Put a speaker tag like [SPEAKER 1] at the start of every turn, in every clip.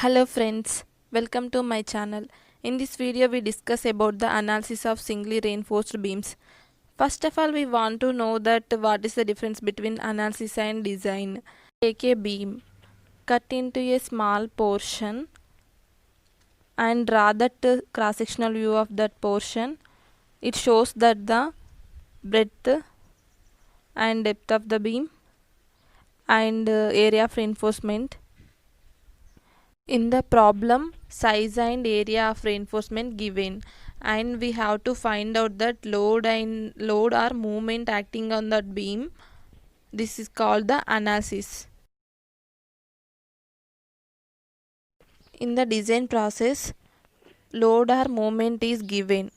[SPEAKER 1] Hello friends, welcome to my channel. In this video we discuss about the analysis of singly reinforced beams. First of all we want to know that what is the difference between analysis and design. Take a beam, cut into a small portion and draw that cross-sectional view of that portion. It shows that the breadth and depth of the beam and area of reinforcement. In the problem, size and area of reinforcement given, and we have to find out that load or movement acting on that beam. This is called the analysis. In the design process, load or movement is given.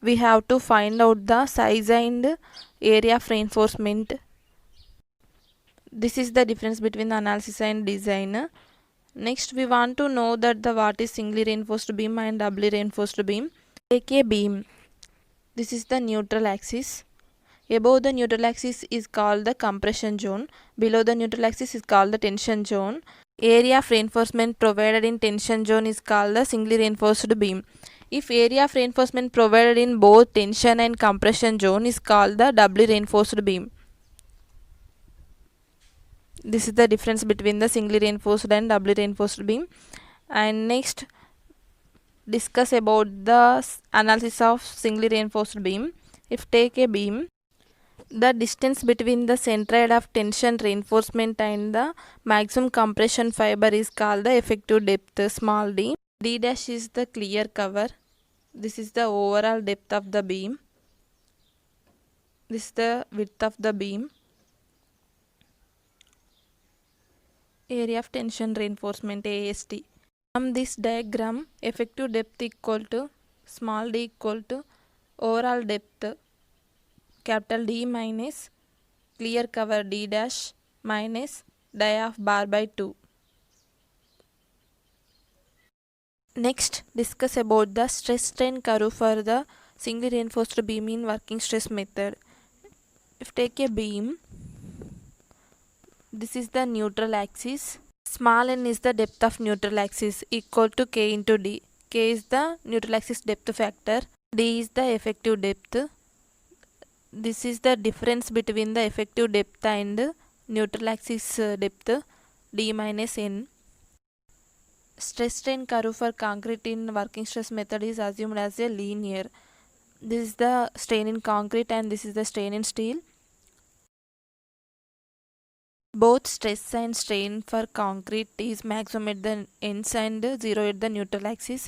[SPEAKER 1] We have to find out the size and area of reinforcement. This is the difference between analysis and design. Next, we want to know that what is singly reinforced beam and doubly reinforced beam. Take a beam. This is the neutral axis. Above the neutral axis is called the compression zone. Below the neutral axis is called the tension zone. Area of reinforcement provided in tension zone is called the singly reinforced beam. If area of reinforcement provided in both tension and compression zone is called the doubly reinforced beam. This is the difference between the singly reinforced and doubly reinforced beam. And next, discuss about the analysis of singly reinforced beam. If take a beam, the distance between the centroid of tension reinforcement and the maximum compression fiber is called the effective depth, small d. D dash is the clear cover. This is the overall depth of the beam. This is the width of the beam. Area of tension reinforcement, AST. From this diagram, effective depth equal to small d equal to overall depth capital D minus clear cover D dash minus dia of bar by 2. Next, discuss about the stress strain curve for the singly reinforced beam in working stress method. If take a beam, this is the neutral axis. Small n is the depth of neutral axis equal to k into d. K is the neutral axis depth factor. D is the effective depth. This is the difference between the effective depth and neutral axis depth, d minus n. Stress strain curve for concrete in working stress method is assumed as a linear. This is the strain in concrete and this is the strain in steel. Both stress and strain for concrete is maximum at the ends and zero at the neutral axis.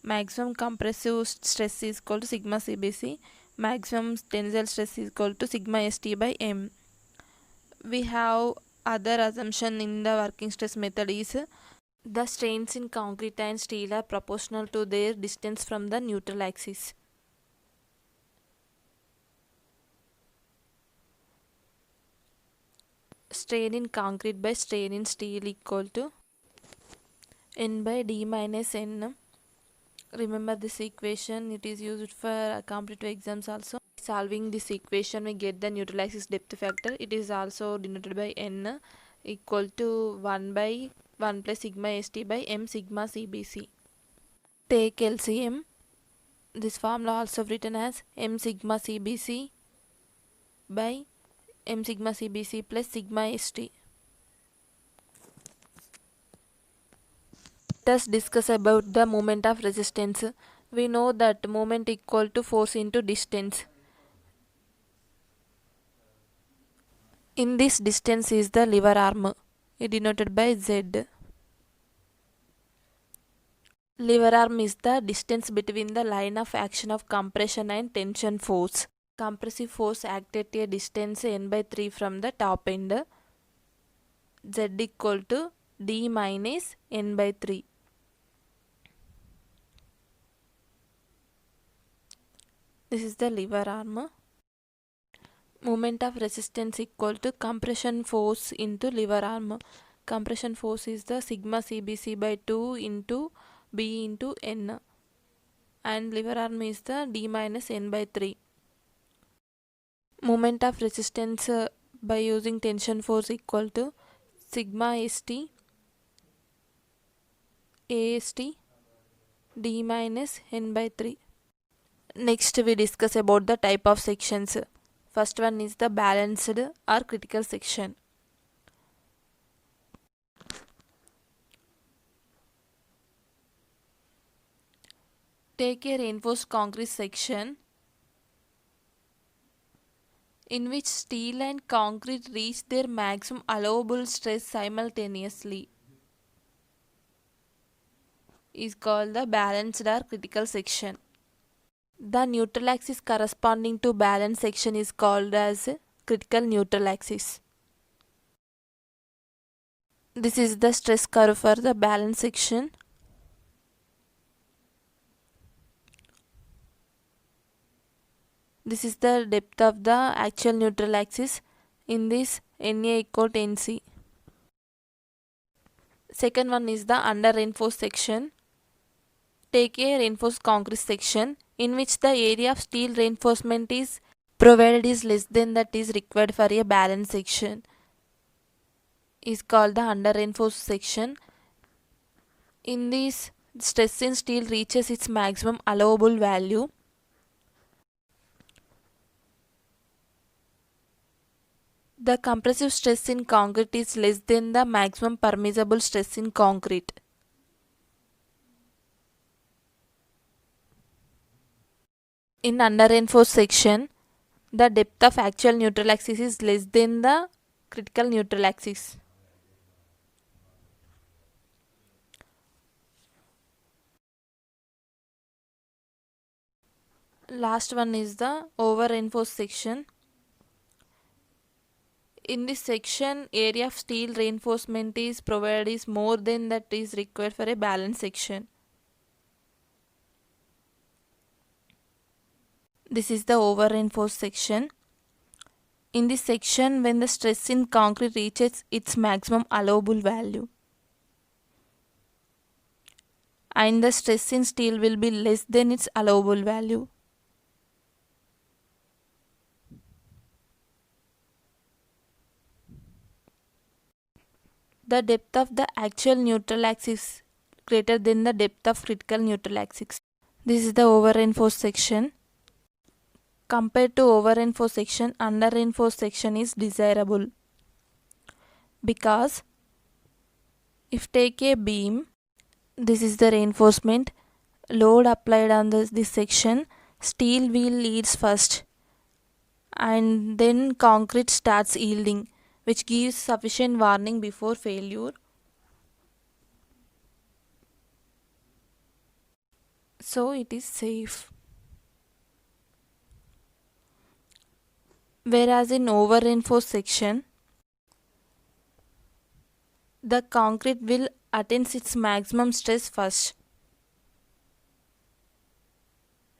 [SPEAKER 1] Maximum compressive stress is equal to sigma CBC. Maximum tensile stress is equal to sigma ST by M. We have other assumption in the working stress method is the strains in concrete and steel are proportional to their distance from the neutral axis. Strain in concrete by strain in steel equal to N by D minus N. Remember this equation, it is used for competitive exams also. Solving this equation we get the neutral axis depth factor. It is also denoted by N equal to 1 by 1 plus sigma ST by M sigma CBC. Take LCM. This formula also written as M sigma CBC by M sigma CBC plus sigma ST. Let us discuss about the moment of resistance. We know that moment equal to force into distance. In this distance is the lever arm, denoted by Z. Lever arm is the distance between the line of action of compression and tension force. Compressive force acted at a distance n by 3 from the top end. Z equal to D minus n by 3. This is the lever arm. Moment of resistance equal to compression force into lever arm. Compression force is the sigma CBC by 2 into B into N. And lever arm is the D minus N by 3. Moment of resistance by using tension force equal to sigma ST AST D minus N by 3. Next we discuss about the type of sections. First one is the balanced or critical section. Take a reinforced concrete section in which steel and concrete reach their maximum allowable stress simultaneously is called the balanced or critical section. The neutral axis corresponding to balanced section is called as critical neutral axis. This is the stress curve for the balanced section. This is the depth of the actual neutral axis. In this, Na equal to Nc. Second one is the under reinforced section. Take a reinforced concrete section in which the area of steel reinforcement is provided is less than that is required for a balanced section is called the under reinforced section. In this, stress in steel reaches its maximum allowable value. The compressive stress in concrete is less than the maximum permissible stress in concrete. In under reinforced section, the depth of actual neutral axis is less than the critical neutral axis. Last one is the over reinforced section. In this section, area of steel reinforcement is provided is more than that is required for a balanced section. This is the over reinforced section. In this section, when the stress in concrete reaches its maximum allowable value and the stress in steel will be less than its allowable value. The depth of the actual neutral axis greater than the depth of critical neutral axis. This is the over reinforced section. Compared to over reinforced section, under reinforced section is desirable because if take a beam, this is the reinforcement, load applied on this section, steel wheel leads first and then concrete starts yielding, which gives sufficient warning before failure. So it is safe. Whereas in over reinforced section, the concrete will attain its maximum stress first.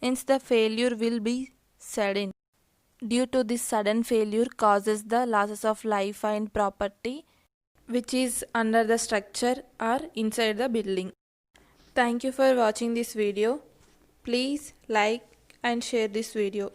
[SPEAKER 1] Hence the failure will be sudden. Due to this sudden failure causes the losses of life and property which is under the structure or inside the building. Thank you for watching this video. Please like and share this video.